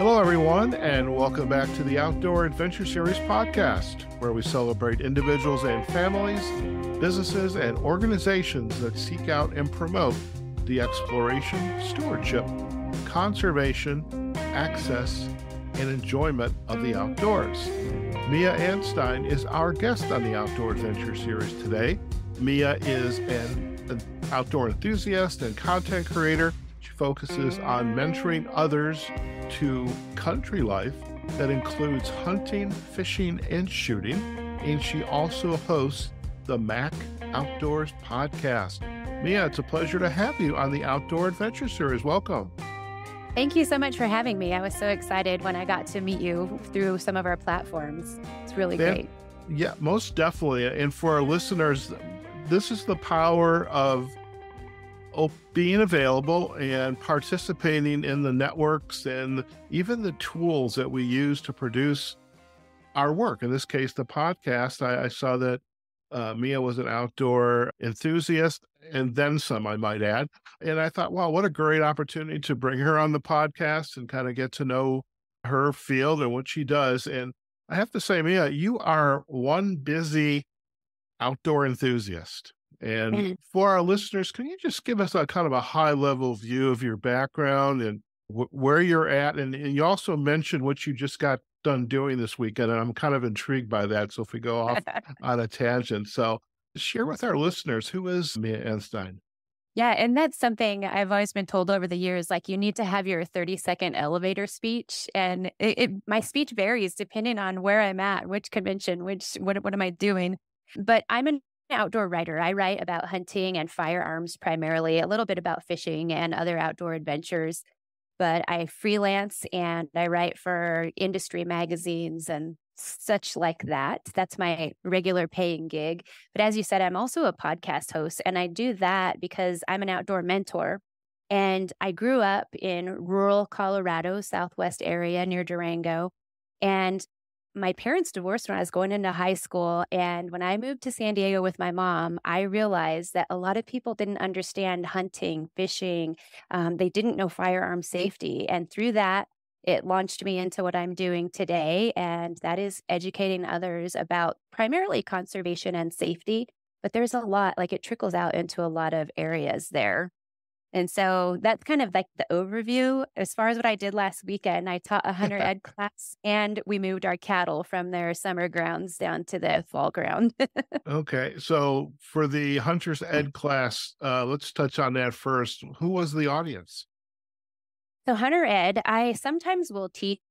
Hello, everyone, and welcome back to the Outdoor Adventure Series podcast, where we celebrate individuals and families, businesses, and organizations that seek out and promote the exploration, stewardship, conservation, access, and enjoyment of the outdoors. Mia Anstine is our guest on the Outdoor Adventure Series today. Mia is an outdoor enthusiast and content creator. She focuses on mentoring others to country life that includes hunting, fishing, and shooting. And she also hosts the Mac Outdoors podcast. Mia, it's a pleasure to have you on the Outdoor Adventure Series. Welcome. Thank you so much for having me. I was so excited when I got to meet you through some of our platforms. It's really great. Yeah, most definitely. And for our listeners, this is the power of being available and participating in the networks and even the tools that we use to produce our work. In this case, the podcast. I saw that Mia was an outdoor enthusiast and then some, I might add. And I thought, wow, what a great opportunity to bring her on the podcast and kind of get to know her field and what she does. And I have to say, Mia, you are one busy outdoor enthusiast. And for our listeners, can you just give us a kind of a high level view of your background and where you're at? And you also mentioned what you just got done doing this weekend, and I'm kind of intrigued by that. So if we go off on a tangent, so share with our listeners, who is Mia Anstine? Yeah, and that's something I've always been told over the years, like you need to have your 30-second elevator speech. And my speech varies depending on where I'm at, which convention, what am I doing? But I'm an outdoor writer. I write about hunting and firearms primarily, a little bit about fishing and other outdoor adventures. But I freelance and I write for industry magazines and such like that. That's my regular paying gig. But as you said, I'm also a podcast host, and I do that because I'm an outdoor mentor. And I grew up in rural Colorado, Southwest area near Durango. And my parents divorced when I was going into high school. And when I moved to San Diego with my mom, I realized that a lot of people didn't understand hunting, fishing. They didn't know firearm safety. And through that, it launched me into what I'm doing today. And that is educating others about primarily conservation and safety. But there's a lot, like it trickles out into a lot of areas there. And so that's kind of like the overview. As far as what I did last weekend, I taught a hunter ed class and we moved our cattle from their summer grounds down to the fall ground. Okay. So for the hunter's ed class, let's touch on that first. Who was the audience? So hunter ed, I sometimes will teach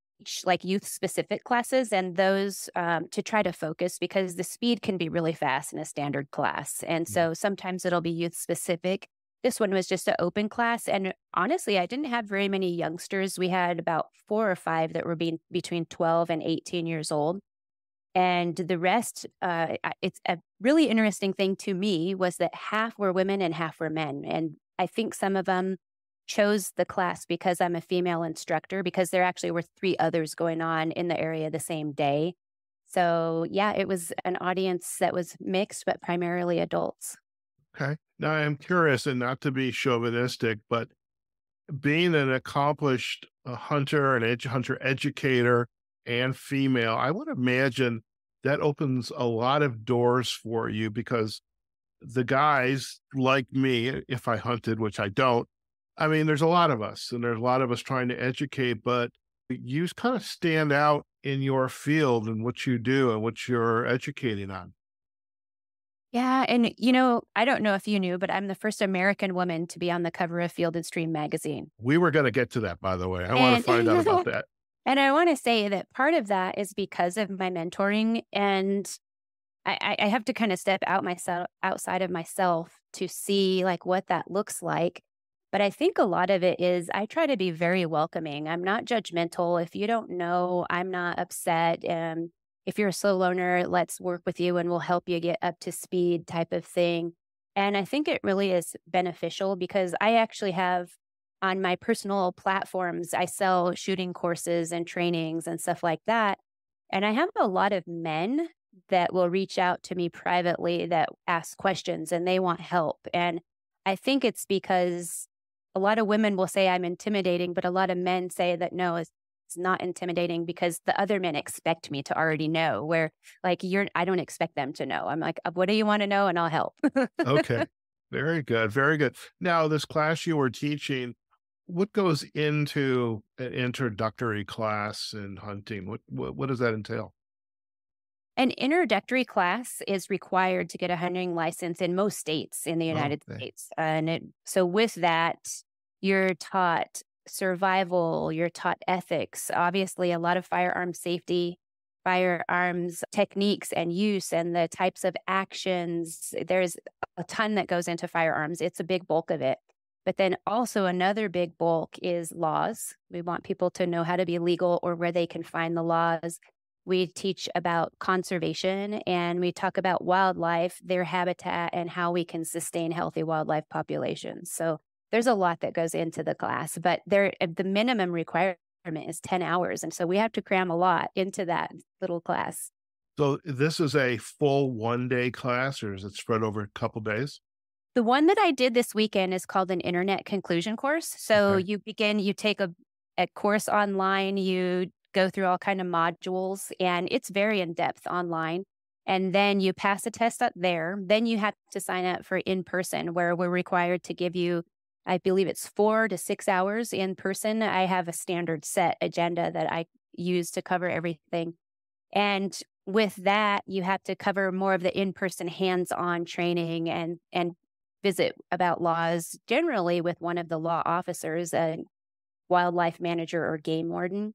like youth specific classes and those to try to focus because the speed can be really fast in a standard class. And so sometimes it'll be youth specific. This one was just an open class. And honestly, I didn't have very many youngsters. We had about 4 or 5 that were between 12 and 18 years old. And the rest, it's a really interesting thing to me was that half were women and half were men. And I think some of them chose the class because I'm a female instructor, because there actually were 3 others going on in the area the same day. So yeah, it was an audience that was mixed, but primarily adults. Okay. Now I'm curious, and not to be chauvinistic, but being an accomplished hunter, hunter educator, and female, I would imagine that opens a lot of doors for you because the guys like me, if I hunted, which I don't, I mean, there's a lot of us and there's a lot of us trying to educate, but you kind of stand out in your field and what you do and what you're educating on. Yeah. And, I don't know if you knew, but I'm the first American woman to be on the cover of Field and Stream magazine. We were going to get to that, by the way. I want to find out about that. And I want to say that part of that is because of my mentoring. And I have to kind of step outside of myself to see like what that looks like. But I think a lot of it is I try to be very welcoming. I'm not judgmental. If you don't know, I'm not upset. If you're a slow learner, let's work with you and we'll help you get up to speed type of thing. And I think it really is beneficial because I actually have on my personal platforms, I sell shooting courses and trainings and stuff like that. And I have a lot of men that will reach out to me privately that ask questions and they want help. And I think it's because a lot of women will say I'm intimidating, but a lot of men say that no, not intimidating because the other men expect me to already know, where like I don't expect them to know. I'm like, what do you want to know? And I'll help. Okay. Very good. Very good. Now, this class you were teaching, what goes into an introductory class in hunting? What does that entail? An introductory class is required to get a hunting license in most states in the Oh, United okay. States. So with that, you're taught survival, you're taught ethics, obviously a lot of firearm safety, firearms techniques and use and the types of actions. There's a ton that goes into firearms. It's a big bulk of it. But then also another big bulk is laws. We want people to know how to be legal or where they can find the laws. We teach about conservation and we talk about wildlife, their habitat, and how we can sustain healthy wildlife populations. So there's a lot that goes into the class, but the minimum requirement is 10 hours. And so we have to cram a lot into that little class. So this is a full 1 day class, or is it spread over a couple days? The one that I did this weekend is called an internet conclusion course. So Okay. you take a course online, you go through all kind of modules, and it's very in depth online. And then you pass a test up there. Then you have to sign up for in person, where we're required to give you, I believe it's 4 to 6 hours in person. I have a standard set agenda that I use to cover everything. And with that, you have to cover more of the in-person hands-on training and visit about laws, generally with one of the law officers, a wildlife manager or game warden.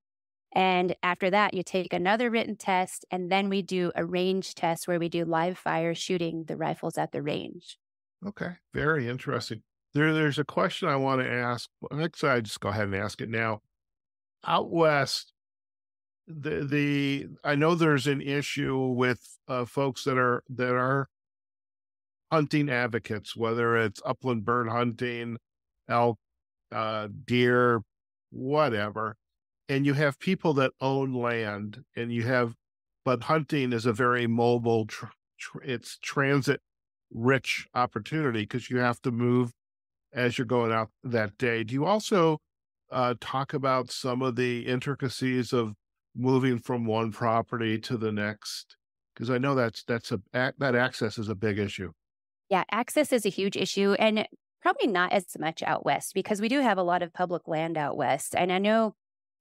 And after that, you take another written test, and then we do a range test where we do live fire shooting the rifles at the range. Okay. Very interesting. There's a question I want to ask. Actually, I just go ahead and ask it now. Out west, the I know there's an issue with folks that are hunting advocates, whether it's upland bird hunting, elk, deer, whatever. And you have people that own land, and but hunting is a very mobile, it's transit rich opportunity because you have to move as you're going out that day. Do you also talk about some of the intricacies of moving from one property to the next? Because I know that access is a big issue. Yeah, access is a huge issue and probably not as much out west because we do have a lot of public land out west. And I know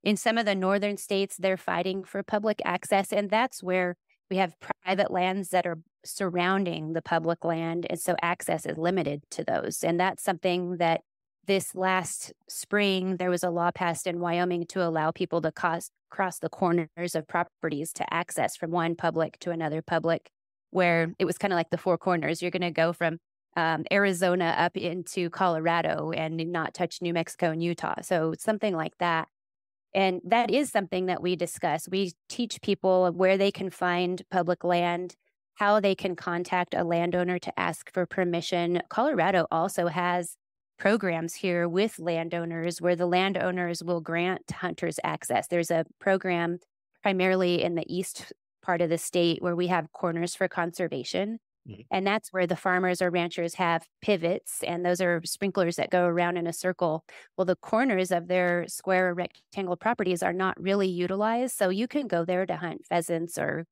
in some of the northern states, they're fighting for public access. And that's where we have private lands that are surrounding the public land. And so access is limited to those. And that's something that this last spring, there was a law passed in Wyoming to allow people to cross the corners of properties to access from one public to another public, where it was kind of like the four corners. You're going to go from Arizona up into Colorado and not touch New Mexico and Utah. So something like that. And that is something that we discuss. We teach people where they can find public land, how they can contact a landowner to ask for permission. Colorado also has programs here with landowners where the landowners will grant hunters access. There's a program primarily in the east part of the state where we have corners for conservation. Mhm. And that's where the farmers or ranchers have pivots, and those are sprinklers that go around in a circle. Well, the corners of their square or rectangle properties are not really utilized. So you can go there to hunt pheasants or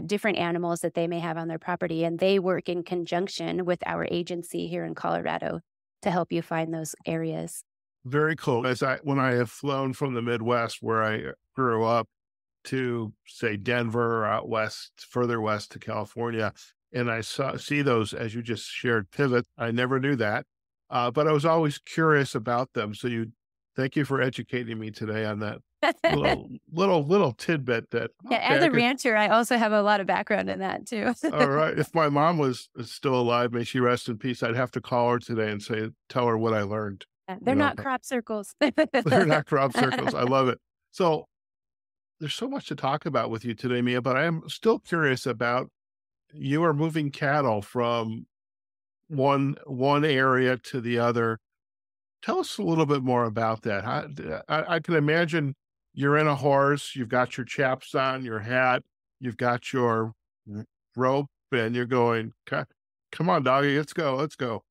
different animals that they may have on their property. And they work in conjunction with our agency here in Colorado to help you find those areas. Very cool. When I have flown from the Midwest where I grew up to say Denver or out west, further west to California, and I see those as you just shared pivot. I never knew that, but I was always curious about them. So thank you for educating me today on that little tidbit. That Yeah, okay, as I a could. rancher, I also have a lot of background in that too. All right, if my mom was still alive, may she rest in peace, I'd have to call her today and tell her what I learned. They're You know, not crop circles. they're not crop circles. I love it. So there's so much to talk about with you today, Mia, but I am still curious about you are moving cattle from one area to the other. Tell us a little bit more about that. I can imagine you're in a horse, you've got your chaps on, your hat, you've got your rope, and you're going, Come on, doggy, let's go, let's go."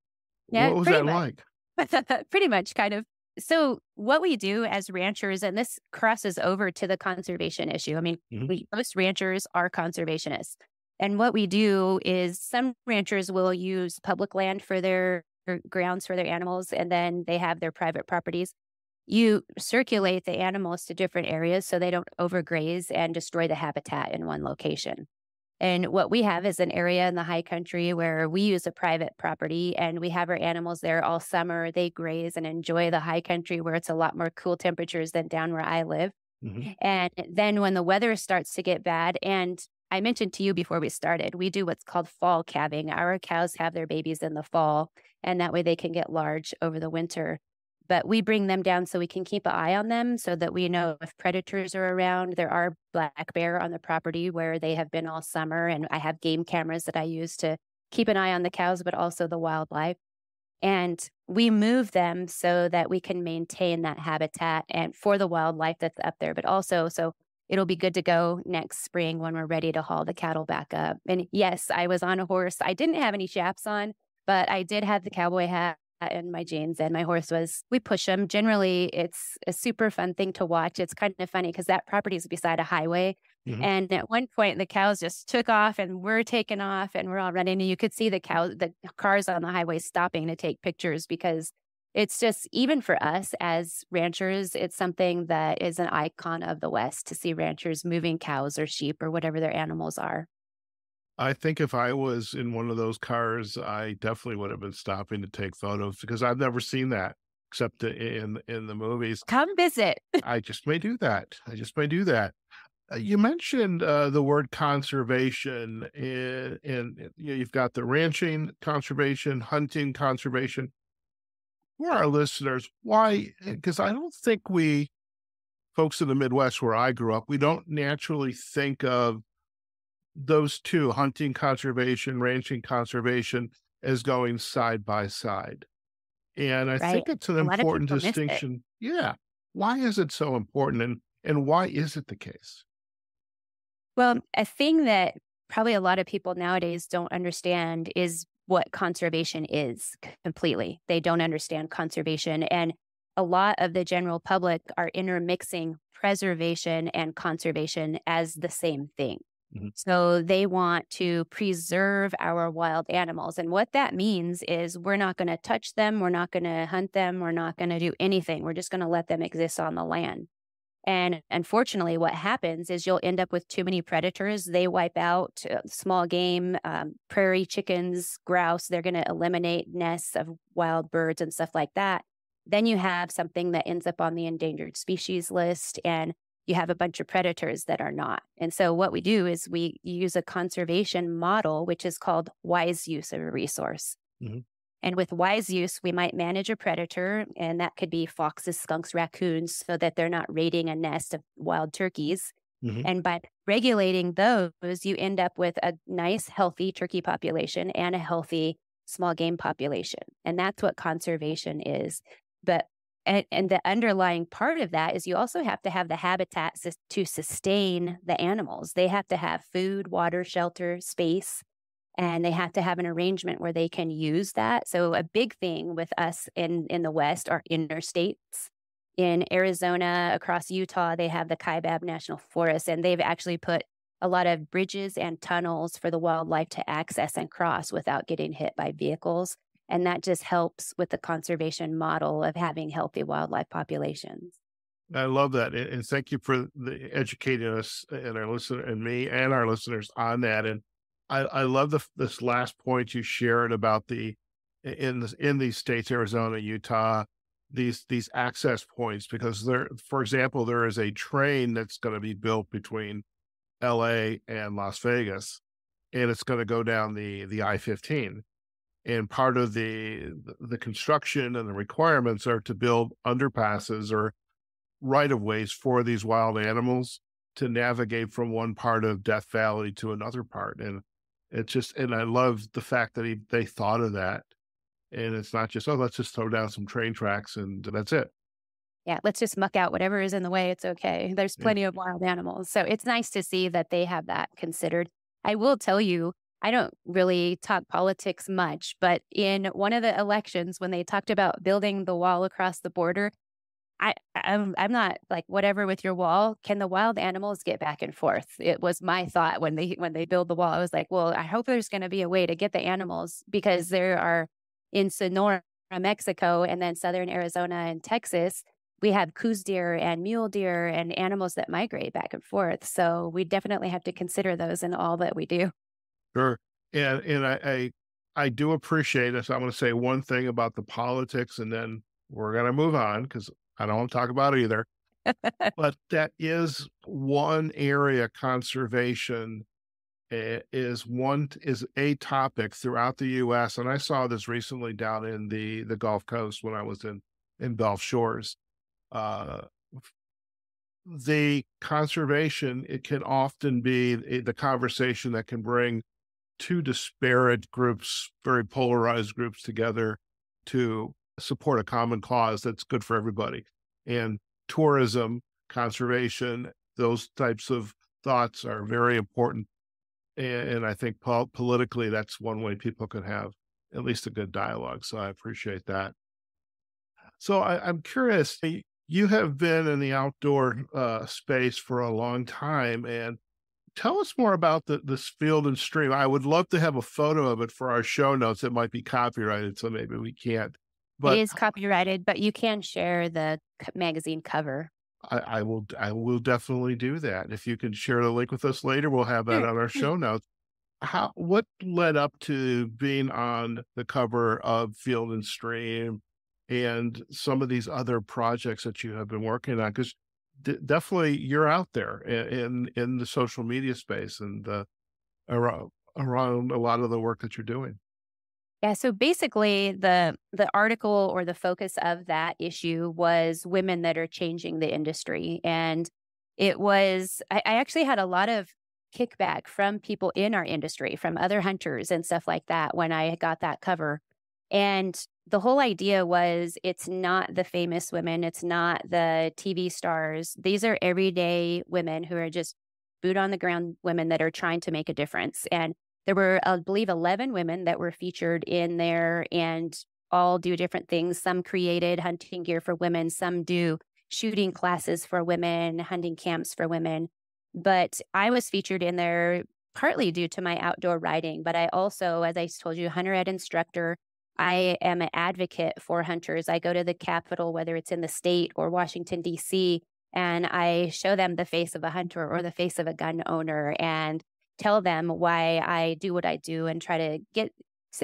Yeah, What was pretty that much. like? Pretty much, kind of. So what we do as ranchers, and this crosses over to the conservation issue. I mean, Hmm. most ranchers are conservationists. And what we do is some ranchers will use public land for their grounds for their animals, and then they have their private properties. You circulate the animals to different areas so they don't overgraze and destroy the habitat in one location. And what we have is an area in the high country where we use a private property and we have our animals there all summer. They graze and enjoy the high country where it's a lot more cool temperatures than down where I live. Hmm. And then when the weather starts to get bad, and I mentioned to you before we started, we do what's called fall calving. Our cows have their babies in the fall, and that way they can get large over the winter. But we bring them down so we can keep an eye on them so that we know if predators are around. There are black bear on the property where they have been all summer, and I have game cameras that I use to keep an eye on the cows, but also the wildlife. And we move them so that we can maintain that habitat and for the wildlife that's up there, but also so it'll be good to go next spring when we're ready to haul the cattle back up. And yes, I was on a horse. I didn't have any chaps on, but I did have the cowboy hat and my jeans, and my horse was, we push him. Generally, it's a super fun thing to watch. It's kind of funny because that property is beside a highway. Hmm. And at one point, the cows just took off and we're taking off and we're all running. And you could see the cars on the highway stopping to take pictures because it's just, even for us as ranchers, it's something that is an icon of the West to see ranchers moving cows or sheep or whatever their animals are. I think if I was in one of those cars, I definitely would have been stopping to take photos because I've never seen that except in the movies. Come visit. I just may do that. I just may do that. You mentioned the word conservation, you've got the ranching conservation, hunting conservation. For our listeners, why? Because I don't think we, folks in the Midwest where I grew up, we don't naturally think of those two, hunting conservation, ranching conservation, as going side by side. And I Right. think it's an A lot of important people miss it. distinction. Yeah. Why is it so important? And why is it the case? Well, a thing that probably a lot of people nowadays don't understand is what conservation is completely. They don't understand conservation. And a lot of the general public are intermixing preservation and conservation as the same thing. Mhm. So they want to preserve our wild animals. And what that means is we're not going to touch them. We're not going to hunt them. We're not going to do anything. We're just going to let them exist on the land. And unfortunately, what happens is you'll end up with too many predators. They wipe out small game, prairie chickens, grouse. They're going to eliminate nests of wild birds and stuff like that. Then you have something that ends up on the endangered species list, and you have a bunch of predators that are not. And so what we do is we use a conservation model, which is called wise use of a resource. Mhm. And with wise use, we might manage a predator, and that could be foxes, skunks, raccoons, so that they're not raiding a nest of wild turkeys. Mhm. And by regulating those, you end up with a nice, healthy turkey population and a healthy small game population. And that's what conservation is. But and the underlying part of that is you also have to have the habitat to sustain the animals. They have to have food, water, shelter, space, and they have to have an arrangement where they can use that. So a big thing with us in the West are interstates. In Arizona, across Utah, they have the Kaibab National Forest, and they've actually put a lot of bridges and tunnels for the wildlife to access and cross without getting hit by vehicles. And that just helps with the conservation model of having healthy wildlife populations. I love that. And thank you for educating us and our listener and me and our listeners on that. And I love this last point you shared about in these states, Arizona, Utah, these access points, because there, for example, there is a train that's going to be built between LA and Las Vegas, and it's going to go down the I-15. And part of the construction and the requirements are to build underpasses or right of ways for these wild animals to navigate from one part of Death Valley to another part. And and I love the fact that they thought of that. And it's not just, oh, let's just throw down some train tracks and that's it. Yeah, let's just muck out whatever is in the way. It's okay. There's Yeah. plenty of wild animals. So it's nice to see that they have that considered. I will tell you, I don't really talk politics much, but in one of the elections, when they talked about building the wall across the border, I'm not like whatever with your wall. Can the wild animals get back and forth? It was my thought when they build the wall. I was like, well, I hope there's going to be a way to get the animals because there are in Sonora, Mexico, and then southern Arizona and Texas. We have coos deer and mule deer and animals that migrate back and forth. So we definitely have to consider those in all that we do. Sure. And I do appreciate this. I'm going to say one thing about the politics, and then we're going to move on because I don't want to talk about either. But that is one area, conservation is a topic throughout the U.S. And I saw this recently down in the Gulf Coast when I was in Gulf Shores. Uh, the conservation, it can often be the conversation that can bring two disparate groups, very polarized groups together to support a common cause that's good for everybody. And tourism, conservation, those types of thoughts are very important. And I think politically, that's one way people can have at least a good dialogue. So I appreciate that. So I'm curious, you have been in the outdoor space for a long time, and tell us more about this field and stream. I would love to have a photo of it for our show notes. It might be copyrighted, so maybe we can't. It But is copyrighted, but you can share the magazine cover. I will definitely do that. If you can share the link with us later, we'll have that Sure. on our show notes. What led up to being on the cover of Field and Stream and some of these other projects that you have been working on? Because definitely you're out there in the social media space and around a lot of the work that you're doing. Yeah, so basically the article or the focus of that issue was women that are changing the industry. And it was I actually had a lot of kickback from people in our industry, from other hunters and stuff like that when I got that cover. And the whole idea was it's not the famous women, it's not the TV stars. These are everyday women who are just boot on the ground women that are trying to make a difference. And there were, I believe, 11 women that were featured in there and all do different things. Some created hunting gear for women, some do shooting classes for women, hunting camps for women. But I was featured in there partly due to my outdoor writing, but I also, as I told you, hunter ed instructor. I am an advocate for hunters. I go to the Capitol, whether it's in the state or Washington, D.C., and I show them the face of a hunter or the face of a gun owner and tell them why I do what I do and try to get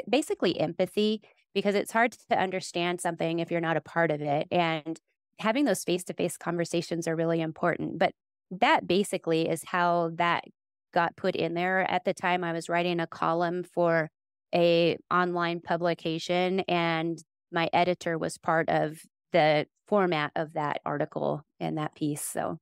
basically empathy because it's hard to understand something if you're not a part of it. And having those face to face conversations are really important. But that basically is how that got put in there. At the time, I was writing a column for a online publication, and my editor was part of the format of that article and that piece. So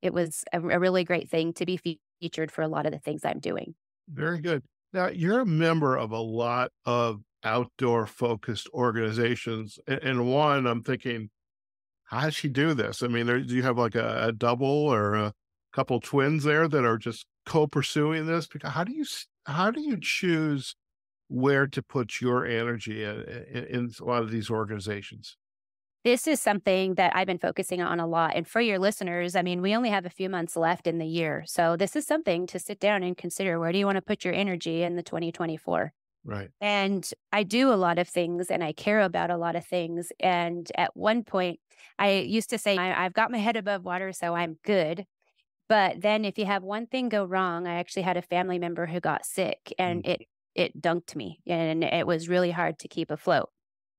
it was a really great thing to be featured for a lot of the things I'm doing. Very good. Now, you're a member of a lot of outdoor focused organizations. And one, I'm thinking, how does she do this? I mean, do you have like a double or a couple twins there that are just co-pursuing this? Because how do you choose where to put your energy in a lot of these organizations? This is something that I've been focusing on a lot. And for your listeners, I mean, we only have a few months left in the year. So this is something to sit down and consider. Where do you want to put your energy in the 2024? Right. And I do a lot of things and I care about a lot of things. And at one point, I used to say, I've got my head above water, so I'm good. But then if you have one thing go wrong, I actually had a family member who got sick and Mm. it dunked me and it was really hard to keep afloat.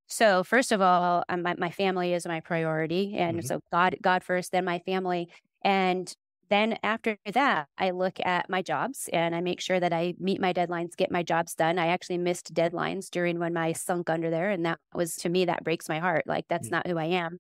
So first of all, my family is my priority. And Mhm. so God first, then my family. And then after that, I look at my jobs and I make sure that I meet my deadlines, get my jobs done. I actually missed deadlines during when I sunk under there. And that was, to me, that breaks my heart. Like, that's Mm. not who I am.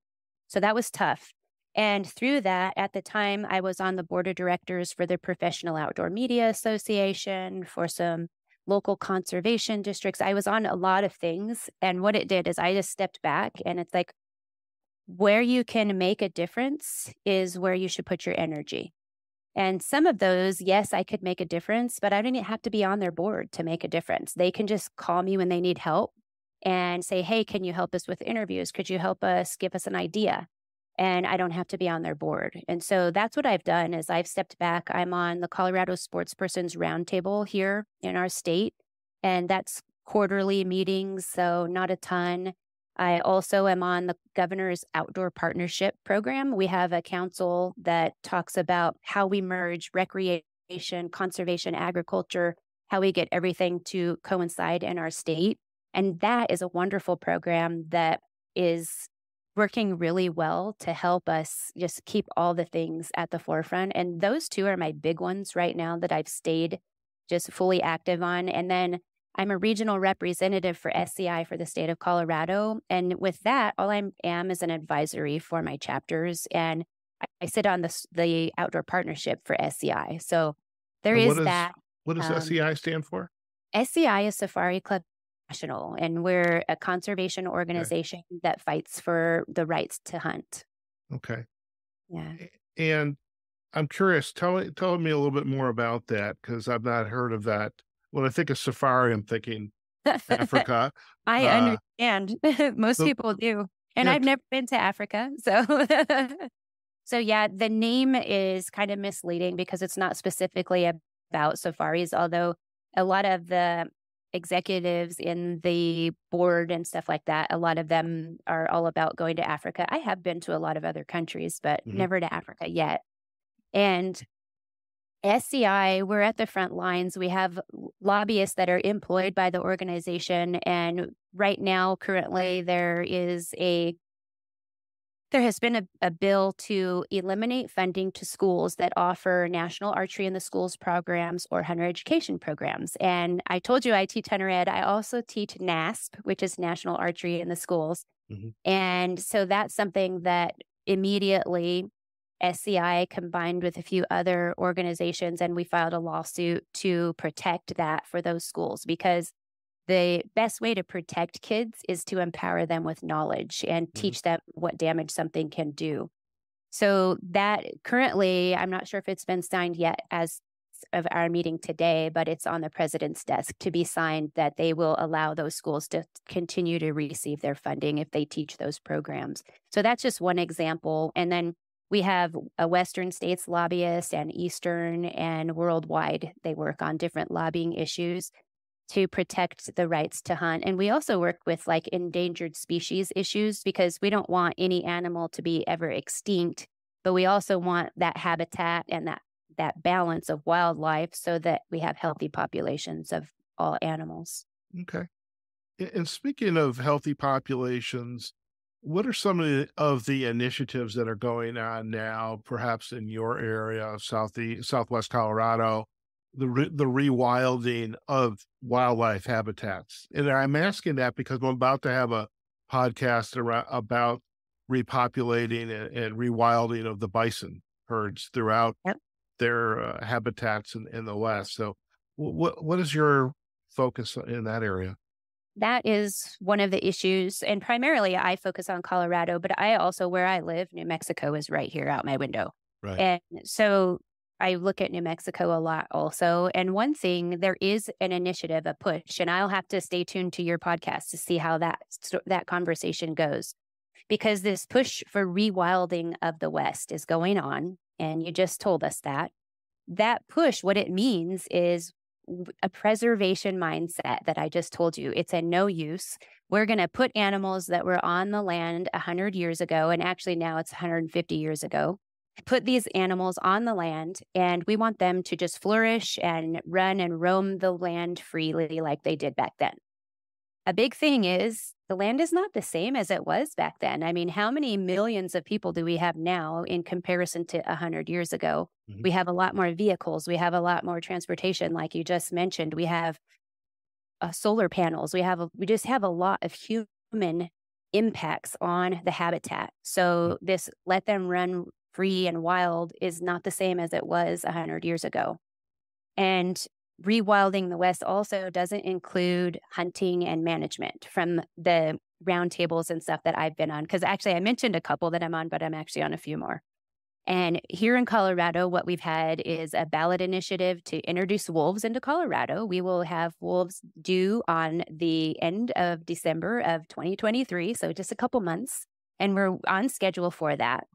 So that was tough. And through that, at the time, I was on the board of directors for the Professional Outdoor Media Association, for some local conservation districts. I was on a lot of things. And what it did is I just stepped back and it's like, where you can make a difference is where you should put your energy. And some of those, yes, I could make a difference, but I don't even have to be on their board to make a difference. They can just call me when they need help and say, hey, can you help us with interviews? Could you help us give us an idea? and I don't have to be on their board. And so that's what I've done is I've stepped back. I'm on the Colorado Sportspersons Roundtable here in our state, and that's quarterly meetings, so not a ton. I also am on the governor's outdoor partnership program. We have a council that talks about how we merge recreation, conservation, agriculture, how we get everything to coincide in our state. And that is a wonderful program that is working really well to help us just keep all the things at the forefront. And those two are my big ones right now that I've stayed just fully active on. And then I'm a regional representative for SCI for the state of Colorado. And with that, all I am is an advisory for my chapters. And I sit on the outdoor partnership for SCI. So there And is that. what does SEI stand for? SCI is Safari Club National, and we're a conservation Okay. organization that fights for the rights to hunt. Okay. Yeah. And I'm curious, tell me a little bit more about that, because I've not heard of that. When I think of safari, I'm thinking Africa. I Uh, understand. Most so people do. And yeah, I've never been to Africa. So so yeah, the name is kind of misleading because it's not specifically about safaris, although a lot of the executives in the board and stuff like that, a lot of them are all about going to Africa. I have been to a lot of other countries, but mhm. never to Africa yet. And SCI, we're at the front lines. We have lobbyists that are employed by the organization. And right now, currently, there has been a bill to eliminate funding to schools that offer National Archery in the Schools programs or hunter education programs. And I told you I teach hunter ed. I also teach NASP, which is National Archery in the Schools. Mhm. And so that's something that immediately SCI combined with a few other organizations, and we filed a lawsuit to protect that for those schools, because the best way to protect kids is to empower them with knowledge and Mhm. teach them what damage something can do. So that currently, I'm not sure if it's been signed yet as of our meeting today, but it's on the president's desk to be signed that they will allow those schools to continue to receive their funding if they teach those programs. So that's just one example. And then we have a Western states lobbyist and Eastern and worldwide. They work on different lobbying issues to protect the rights to hunt. And we also work with like endangered species issues because we don't want any animal to be ever extinct, but we also want that habitat and that balance of wildlife so that we have healthy populations of all animals. Okay. And speaking of healthy populations, what are some of the initiatives that are going on now, perhaps in your area of Southwest Colorado, the rewilding of wildlife habitats? And I'm asking that because I'm about to have a podcast about repopulating and rewilding of the bison herds throughout Yep. their habitats in the West. So, what is your focus in that area? That is one of the issues. And primarily I focus on Colorado, but I also, where I live, New Mexico is right here out my window. Right. And so I look at New Mexico a lot also. And one thing, there is an initiative, a push, and I'll have to stay tuned to your podcast to see how that conversation goes. Because this push for rewilding of the West is going on. And you just told us that. That push, what it means is a preservation mindset that I just told you. It's a no use. We're going to put animals that were on the land 100 years ago, and actually now it's 150 years ago, put these animals on the land, and we want them to just flourish and run and roam the land freely like they did back then. A big thing is the land is not the same as it was back then. I mean, how many millions of people do we have now in comparison to 100 years ago? Mhm. We have a lot more vehicles. We have a lot more transportation, like you just mentioned. We have solar panels. We just have a lot of human impacts on the habitat. So this let them run free and wild is not the same as it was 100 years ago. And rewilding the West also doesn't include hunting and management from the roundtables and stuff that I've been on. Because actually, I mentioned a couple that I'm on, but I'm actually on a few more. And here in Colorado, what we've had is a ballot initiative to introduce wolves into Colorado. We will have wolves due on the end of December of 2023, so just a couple months. And we're on schedule for that.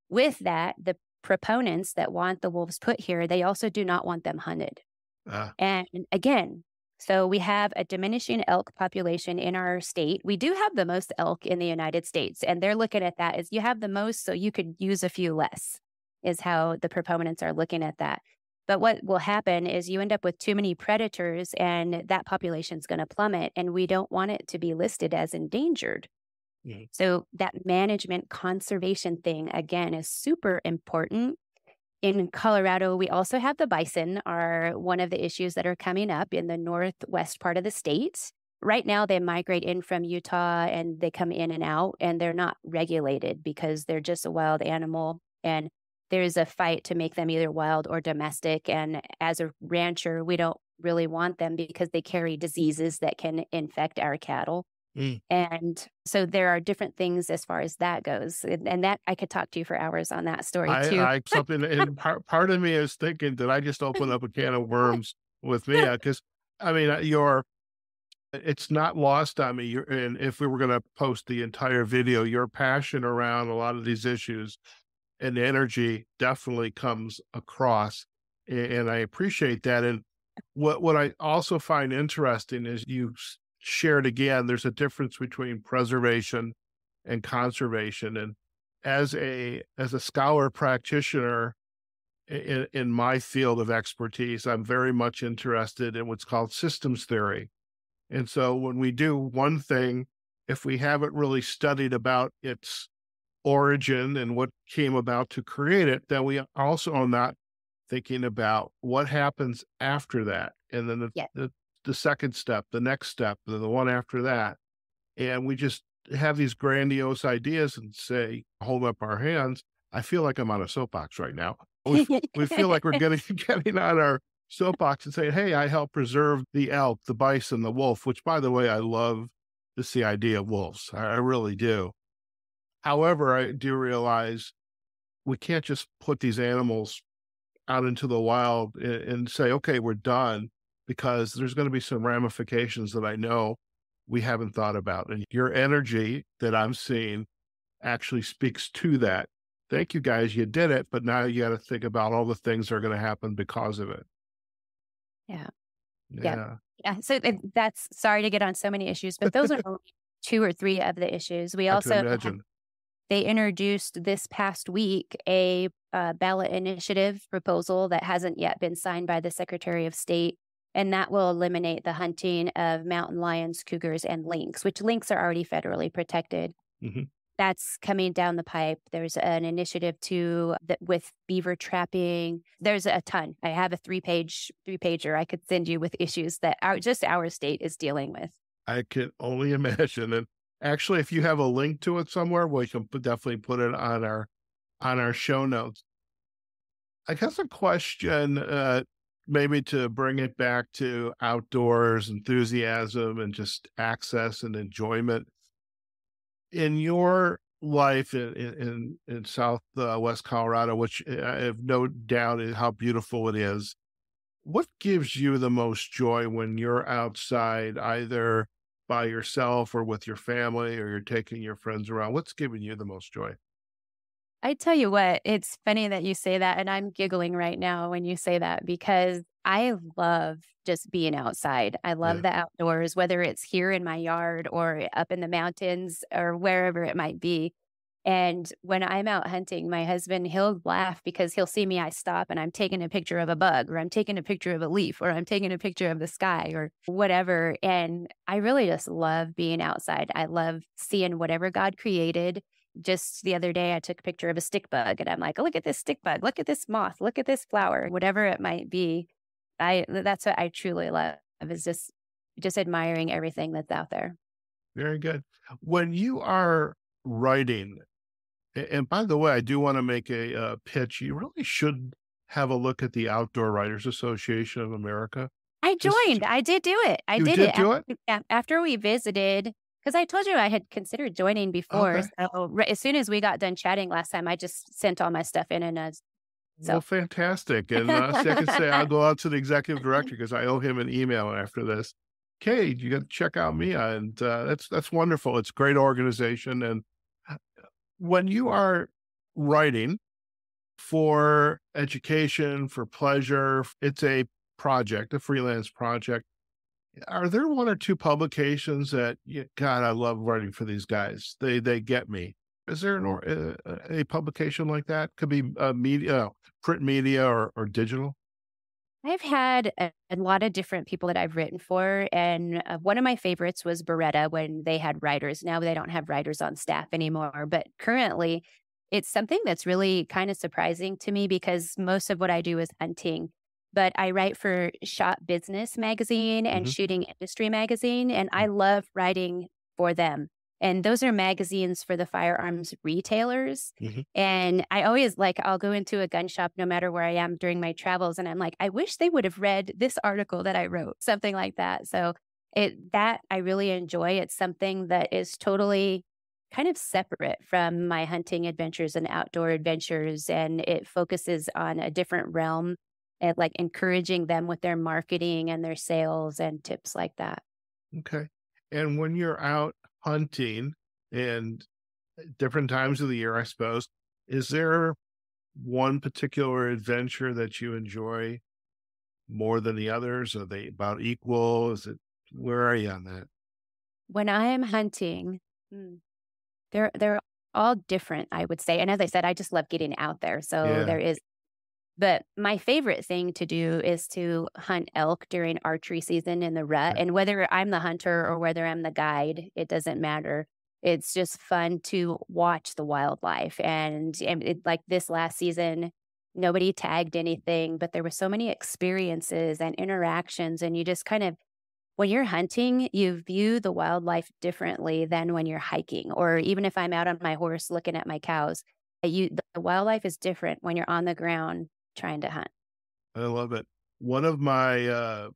With that, the proponents that want the wolves put here, they also do not want them hunted. Uh, And again, so we have a diminishing elk population in our state. We do have the most elk in the United States, and they're looking at that as you have the most, so you could use a few less, is how the proponents are looking at that. But what will happen is you end up with too many predators, and that population's going to plummet, and we don't want it to be listed as endangered. mm, So that management conservation thing, again, is super important. In Colorado, we also have the bison are one of the issues that are coming up in the northwest part of the state. Right now, they migrate in from Utah and they come in and out, and they're not regulated because they're just a wild animal. And there's a fight to make them either wild or domestic. And as a rancher, we don't really want them because they carry diseases that can infect our cattle. mm. And so there are different things as far as that goes. And that I could talk to you for hours on that story too. Something, and part of me is thinking, did I just open up a can of worms with Mia? Because I mean, it's not lost on me. And if we were going to post the entire video, your passion around a lot of these issues and energy definitely comes across. And I appreciate that. And what I also find interesting is you shared again, there's a difference between preservation and conservation. And as a scholar practitioner in my field of expertise, I'm very much interested in what's called systems theory. And so when we do one thing, if we haven't really studied about its origin and what came about to create it, then we also are not thinking about what happens after that. And then Yeah. the second step, the next step, the one after that. And we just have these grandiose ideas and say, hold up our hands. I feel like I'm on a soapbox right now. We feel like we're getting on our soapbox and saying, hey, I help preserve the elk, the bison, the wolf, which, by the way, I love just the idea of wolves. I really do. However, I do realize we can't just put these animals out into the wild and say, okay, we're done, because there's going to be some ramifications that I know we haven't thought about. And your energy that I'm seeing actually speaks to that. Thank you guys, you did it, but now you got to think about all the things that are going to happen because of it. Yeah. Yeah. Yeah. So that's sorry to get on so many issues, but those are only 2 or 3 of the issues. We I also can imagine. they introduced this past week a ballot initiative proposal that hasn't yet been signed by the Secretary of State, and that will eliminate the hunting of mountain lions, cougars, and lynx, which lynx are already federally protected. Mm-hmm. That's coming down the pipe. There's an initiative with beaver trapping. There's a ton. I have a three-pager I could send you with issues that our state is dealing with. I can only imagine. And actually, if you have a link to it somewhere, we can definitely put it on our show notes. I guess a question, maybe to bring it back to outdoors enthusiasm and just access and enjoyment. In your life in Southwest Colorado, which I have no doubt is how beautiful it is, what gives you the most joy when you're outside, either by yourself or with your family, or you're taking your friends around? What's giving you the most joy? I tell you what, it's funny that you say that, and I'm giggling right now when you say that because I love just being outside. I love Yeah. the outdoors, whether it's here in my yard or up in the mountains or wherever it might be. And when I'm out hunting, my husband, he'll laugh because he'll see me, I stop and I'm taking a picture of a bug, or I'm taking a picture of a leaf, or I'm taking a picture of the sky or whatever. And I really just love being outside. I love seeing whatever God created. Just the other day, I took a picture of a stick bug and I'm like, oh, look at this stick bug, look at this moth, look at this flower, whatever it might be. That's what I truly love, is just admiring everything that's out there. Very good. When you are writing, and by the way, I do want to make a pitch. You really should have a look at the Outdoor Writers Association of America. I joined. I did do it. I You did did it. do it? After we visited, because I told you I had considered joining before. Okay. So as soon as we got done chatting last time, I just sent all my stuff in and Well, fantastic. And I can say I'll go out to the executive director because I owe him an email after this. Okay, you got to check out Mia, and that's wonderful. It's a great organization, and When you are writing for education, for pleasure, it's a project, a freelance project. Are there one or two publications that, God, I love writing for these guys. They get me. Is there a publication like that? Could be media, print media, or digital. I've had a lot of different people that I've written for, and one of my favorites was Beretta when they had writers. Now they don't have writers on staff anymore, but currently it's something that's really kind of surprising to me because most of what I do is hunting. But I write for Shop Business Magazine and Hmm. Shooting Industry Magazine, and I love writing for them. And those are magazines for the firearms retailers. Hmm. And I always like, I'll go into a gun shop no matter where I am during my travels. And I'm like, I wish they would have read this article that I wrote, something like that. So that I really enjoy. It's something that is totally kind of separate from my hunting adventures and outdoor adventures. And it focuses on a different realm and like encouraging them with their marketing and their sales and tips like that. Okay. And when you're out hunting and different times of the year, I suppose, is there one particular adventure that you enjoy more than the others? Are they about equal? Where are you on that? When I am hunting, mm, they're all different, I would say, and as I said, I just love getting out there, so Yeah. there is but my favorite thing to do is to hunt elk during archery season in the rut, Okay. and whether I'm the hunter or whether I'm the guide, it doesn't matter. It's just fun to watch the wildlife, and like this last season, nobody tagged anything, but there were so many experiences and interactions, and you just kind of when you're hunting, you view the wildlife differently than when you're hiking, or even if I'm out on my horse looking at my cows. The wildlife is different when you're on the ground trying to hunt. I love it. One of my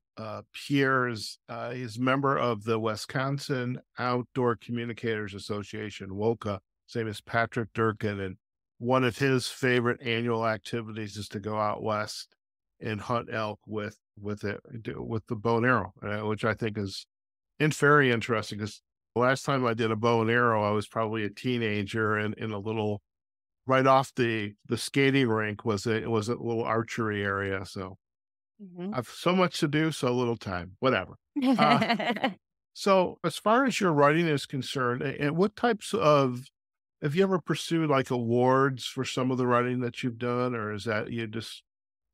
peers, he's a member of the Wisconsin Outdoor Communicators Association, WOCA. His name is Patrick Durkin, and one of his favorite annual activities is to go out west and hunt elk with the bow and arrow, which I think is very interesting. Because the last time I did a bow and arrow, I was probably a teenager and in a little right off the skating rink was a little archery area. So Mhm. I've so much to do, so little time. Whatever. Uh, so as far as your writing is concerned, and what types of have you ever pursued like awards for some of the writing that you've done, or is that you just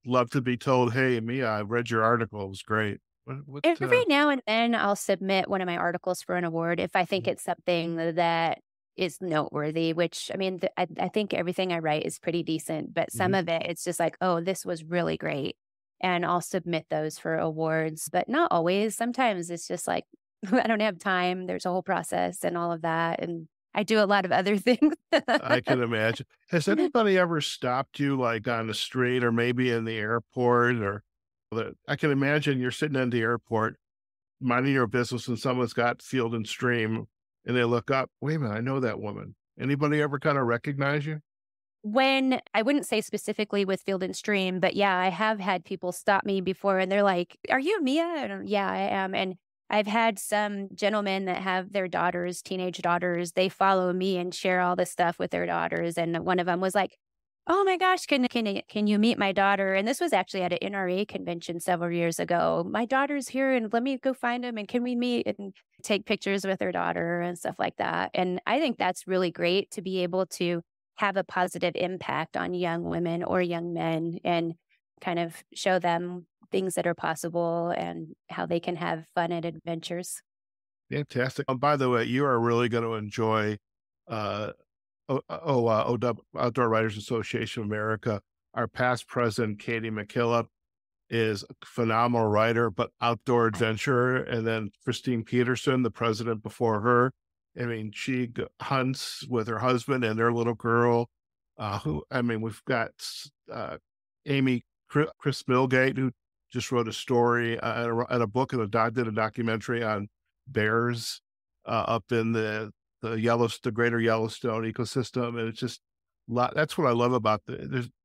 love to be told, "Hey, Mia, I read your article; it was great." What Every now and then, I'll submit one of my articles for an award if I think Mhm. it's something that is noteworthy, which, I mean, I think everything I write is pretty decent, but some Mhm. of it, it's just like, "Oh, this was really great." And I'll submit those for awards, but not always. Sometimes it's just like, I don't have time. There's a whole process and all of that, and I do a lot of other things. I can imagine. Has anybody ever stopped you, like, on the street or maybe in the airport or I can imagine you're sitting in the airport minding your business and someone's got Field and Stream and they look up, "Wait a minute, I know that woman." Anybody ever kinda recognize you? When I wouldn't say specifically with Field and Stream, but yeah, I have had people stop me before and they're like, "Are you Mia?" And yeah, I am. And I've had some gentlemen that have their daughters, teenage daughters, they follow me and share all this stuff with their daughters. And one of them was like, "Oh my gosh, can you meet my daughter?" And this was actually at an NRA convention several years ago. "My daughter's here and let me go find him and can we meet and take pictures with her daughter and stuff like that." And I think that's really great to be able to have a positive impact on young women or young men and kind of show them things that are possible and how they can have fun and adventures. Fantastic. By the way, you are really gonna enjoy, uh, Outdoor Writers Association of America. Our past president, Katie McKillop, is a phenomenal writer, but outdoor adventurer. And then Christine Peterson, the president before her, I mean, she hunts with her husband and their little girl. I mean, we've got Amy Chris Milgate, who just wrote a story and a book and did a documentary on bears up in the greater Yellowstone ecosystem. And it's just that's what I love about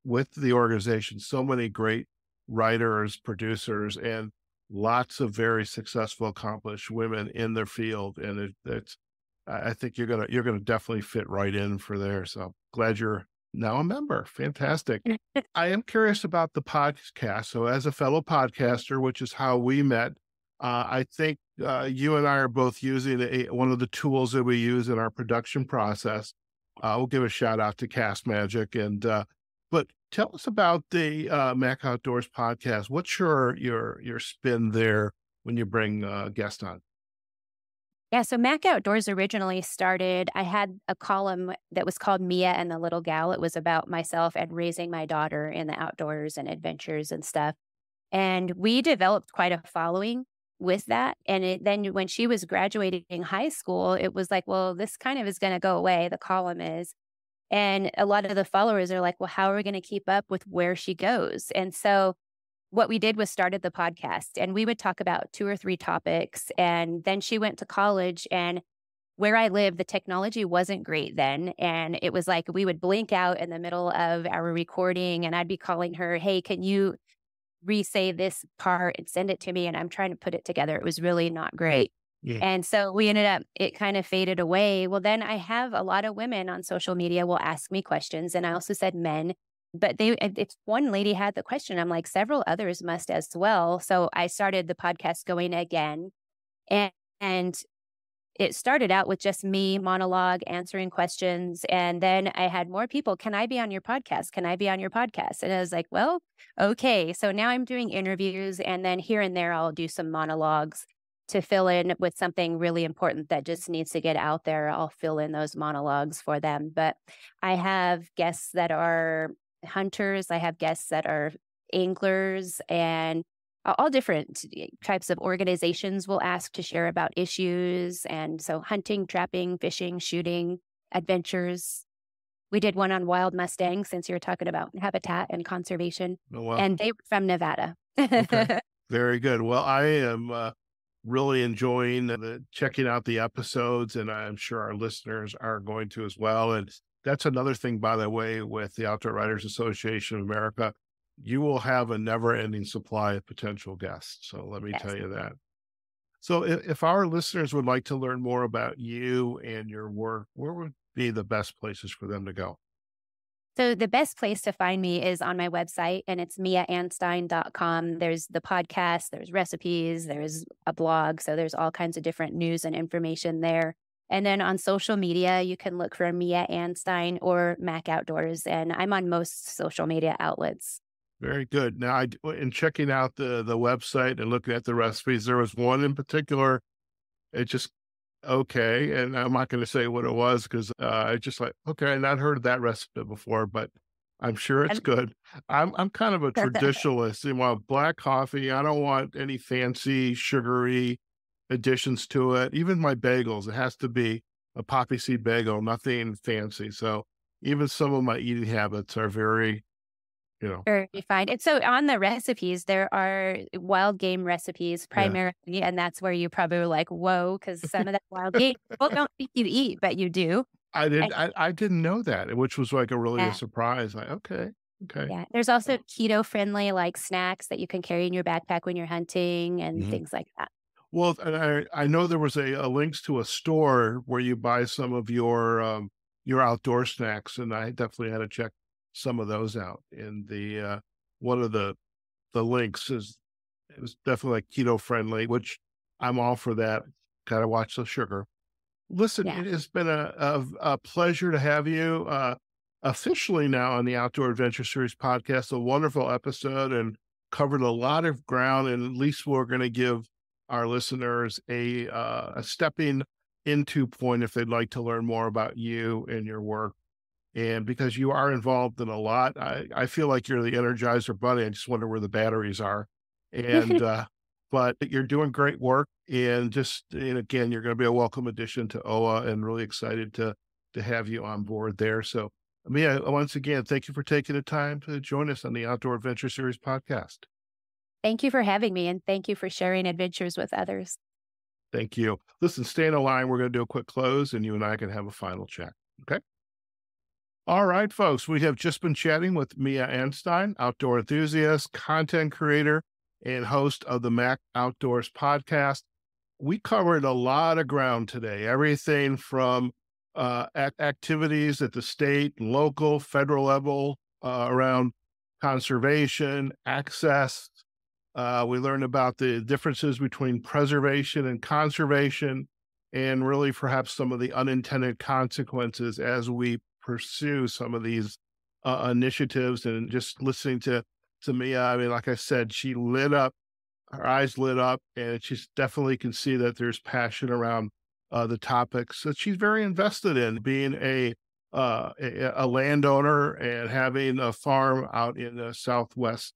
with the organization. So many great writers, producers, and lots of very successful, accomplished women in their field. And it's I think you're gonna definitely fit right in for there. So glad you're now a member. Fantastic. I am curious about the podcast. So as a fellow podcaster, which is how we met, I think you and I are both using one of the tools that we use in our production process. We'll give a shout out to Cast Magic, but tell us about the Mac Outdoors podcast. What's your spin there when you bring guests on? Yeah, so Mac Outdoors originally started, I had a column that was called Mia and the Little Gal. It was about myself and raising my daughter in the outdoors and adventures and stuff. And we developed quite a following with that. And then when she was graduating high school, it was like, well, this kind of is going to go away. The column is. And a lot of the followers are like, well, how are we going to keep up with where she goes? And so what we did was started the podcast, and we would talk about 2 or 3 topics. And then she went to college, and where I live, the technology wasn't great then. And it was like we would blink out in the middle of our recording, and I'd be calling her, hey, can you re-say this part and send it to me? And I'm trying to put it together. It was really not great. Yeah. And so we ended up, it kind of faded away. Well, then I have a lot of women on social media will ask me questions. And I also said men, but if one lady had the question, I'm like, several others must as well. So I started the podcast going again. And it started out with just me monologue, answering questions. And then I had more people. Can I be on your podcast? Can I be on your podcast? And I was like, well, okay. So now I'm doing interviews, and then here and there, I'll do some monologues to fill in with something really important that just needs to get out there. I'll fill in those monologues for them. But I have guests that are hunters. I have guests that are anglers, and all different types of organizations will ask to share about issues. And so hunting, trapping, fishing, shooting, adventures. We did one on wild Mustangs, since you're talking about habitat and conservation. Oh, wow. And they were from Nevada. Okay. Very good. Well, I am really enjoying checking out the episodes, and I'm sure our listeners are going to as well. And that's another thing, by the way, with the Outdoor Writers Association of America. You will have a never-ending supply of potential guests. So let me tell you that. So if our listeners would like to learn more about you and your work, where would be the best places for them to go? So the best place to find me is on my website, and it's miaanstine.com. There's the podcast, there's recipes, there's a blog. So there's all kinds of different news and information there. And then on social media, you can look for Mia Anstine or Mac Outdoors, and I'm on most social media outlets. Very good. Now, in checking out the website and looking at the recipes, there was one in particular. It just okay, and I'm not going to say what it was because I just like okay, I've not heard of that recipe before, but I'm sure it's good. I'm kind of a traditionalist. You know, black coffee. I don't want any fancy sugary additions to it. Even my bagels, it has to be a poppy seed bagel, nothing fancy. So even some of my eating habits are very Very refined. And so on the recipes, there are wild game recipes primarily, and that's where you probably were like, whoa, because some of that wild game people don't think you eat, but you do. I didn't know that, which was like a surprise. Like, okay. Yeah. There's also keto friendly like snacks that you can carry in your backpack when you're hunting and things like that. Well, and I know there was a links to a store where you buy some of your outdoor snacks, and I definitely had to check some of those out. And the one of the links it was definitely like keto friendly, which I'm all for that. Gotta watch the sugar. Listen, it has been a pleasure to have you officially now on the Outdoor Adventure Series podcast. A wonderful episode and covered a lot of ground, and at least we're going to give our listeners a stepping into point if they'd like to learn more about you and your work. And because you are involved in a lot, I feel like you're the Energizer Bunny. I just wonder where the batteries are. And but you're doing great work. And again, you're going to be a welcome addition to OA, and really excited to have you on board there. So, Mia, once again, thank you for taking the time to join us on the Outdoor Adventure Series podcast. Thank you for having me, and thank you for sharing adventures with others. Thank you. Listen, stay in the line. We're going to do a quick close, and you and I can have a final chat. Okay. All right, folks, we have just been chatting with Mia Anstine, outdoor enthusiast, content creator, and host of the Mac Outdoors podcast. we covered a lot of ground today, everything from activities at the state, local, federal level around conservation, access. We learned about the differences between preservation and conservation, and really perhaps some of the unintended consequences as we pursue some of these initiatives. And just listening to Mia, I mean, like I said, she lit up, her eyes lit up, and she definitely can see that there's passion around the topics that she's very invested in, being a landowner and having a farm out in Southwest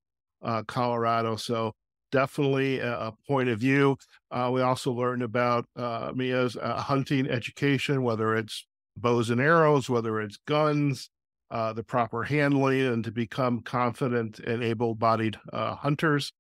Colorado. So definitely a point of view. We also learned about Mia's hunting education, whether it's bows and arrows, whether it's guns, the proper handling, and to become confident and able-bodied hunters.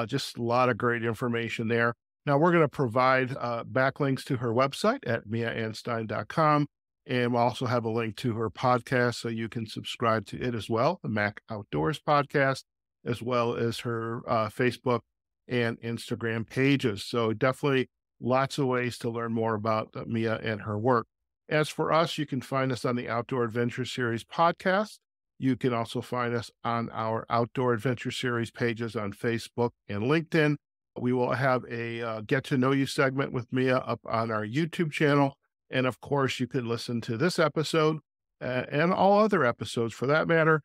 Just a lot of great information there. Now, we're going to provide backlinks to her website at miaanstine.com, and we'll also have a link to her podcast so you can subscribe to it as well, the Mac Outdoors podcast, as well as her Facebook and Instagram pages. So definitely lots of ways to learn more about Mia and her work. As for us, you can find us on the Outdoor Adventure Series podcast. You can also find us on our Outdoor Adventure Series pages on Facebook and LinkedIn. We will have a get to know you segment with Mia up on our YouTube channel. And of course, you can listen to this episode and all other episodes for that matter,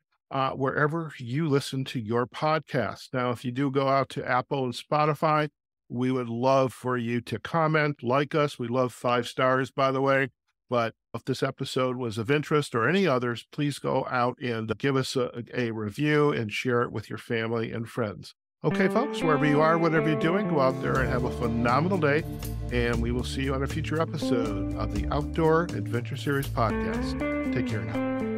wherever you listen to your podcast. Now, if you do go out to Apple and Spotify, we would love for you to comment, like us. We love 5 stars, by the way. But if this episode was of interest or any others, please go out and give us a review and share it with your family and friends. Okay, folks, wherever you are, whatever you're doing, go out there and have a phenomenal day. And we will see you on a future episode of the Outdoor Adventure Series podcast. Take care now.